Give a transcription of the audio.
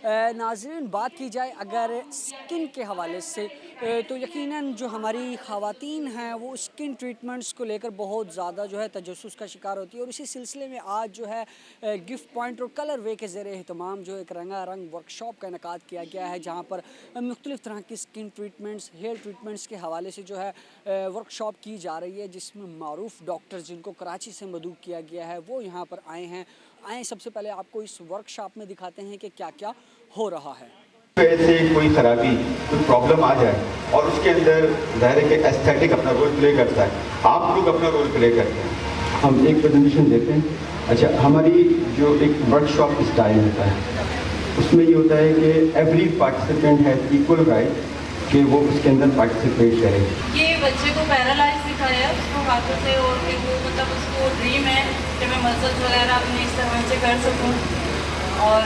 ناظرین بات کی جائے اگر سکن کے حوالے سے تو یقیناً جو ہماری خواتین ہیں وہ سکن ٹریٹمنٹس کو لے کر بہت زیادہ جو ہے تجسس کا شکار ہوتی ہے، اور اسی سلسلے میں آج جو ہے گفٹ پوائنٹ اور کلر وے کے زیر اہتمام جو ایک رنگا رنگ ورکشاپ کا انعقاد کیا گیا ہے، جہاں پر مختلف طرح کی سکن ٹریٹمنٹس، ہیئر ٹریٹمنٹس کے حوالے سے جو ہے ورکشاپ کی جا رہی ہے، جس میں معروف ڈاکٹرز جن کو کراچی سے مدعو کیا گیا ہے وہ یہاں پر آئے ہیں۔ سب سے پہلے آپ کو اس ورکشاپ میں دکھاتے ہیں کہ کیا کیا ہو رہا ہے۔ سے کوئی خرابی، کوئی پرابلم آ جائے اور اس کے اندر ظاہر ہے کہ ایستھیٹک اپنا رول پلے کرتا ہے، آپ لوگ اپنا رول پلے کرتے ہیں۔ ہم ایک پریزنٹیشن دیتے ہیں۔ اچھا، ہماری جو ایک ورک شاپ اسٹائل ہوتا ہے اس میں یہ ہوتا ہے کہ every participant has equal right کہ وہ اس کے اندر پارٹیسپیٹ کرے۔ یہ بچے کو پیرالائز دکھایا ہے اس کو ہاتھوں سے، اور کہ وہ مطلب اس کو ڈریم ہے کہ میں مسلز وغیرہ اپنے استعمال سے کر سکوں، اور